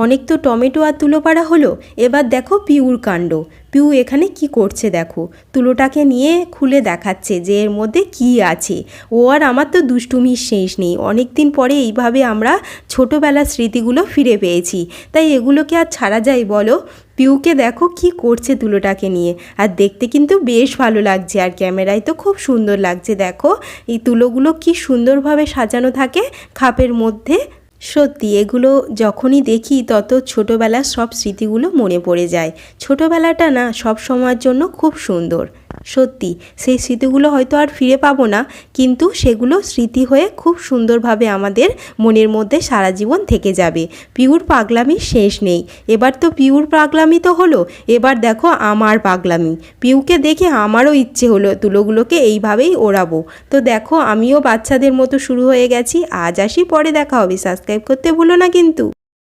অনেক তো টমেটো আর তুলো পাড়া হলো, এবার দেখো পিউর কাণ্ড। পিউ এখানে কি করছে দেখো, তুলোটাকে নিয়ে খুলে দেখাচ্ছে যে এর মধ্যে কি আছে। ও আর আমার তো দুষ্টুমির শেষ নেই। অনেক দিন পরে এইভাবে আমরা ছোটোবেলার স্মৃতিগুলো ফিরে পেয়েছি, তাই এগুলোকে আর ছাড়া যায় বলো। পিউকে দেখো কি করছে তুলোটাকে নিয়ে, আর দেখতে কিন্তু বেশ ভালো লাগছে, আর ক্যামেরায় তো খুব সুন্দর লাগছে। দেখো এই তুলোগুলো কি সুন্দরভাবে সাজানো থাকে খাপের মধ্যে। সত্যি এগুলো যখনই দেখি তত ছোটোবেলার সব স্মৃতিগুলো মনে পড়ে যায়। ছোটোবেলাটা না সব সময়ের জন্য খুব সুন্দর। সত্যি সেই স্মৃতিগুলো হয়তো আর ফিরে পাবো না, কিন্তু সেগুলো স্মৃতি হয়ে খুব সুন্দরভাবে আমাদের মনের মধ্যে সারা জীবন থেকে যাবে। পিউর পাগলামির শেষ নেই। এবার তো পিউর পাগলামি তো হলো, এবার দেখো আমার পাগলামি। পিউকে দেখে আমারও ইচ্ছে হলো তুলোগুলোকে এইভাবেই ওড়াবো। তো দেখো আমিও বাচ্চাদের মতো শুরু হয়ে গেছি। আজ আসি, পরে দেখা হবে। সাবস্ক্রাইব করতে ভুলো না কিন্তু।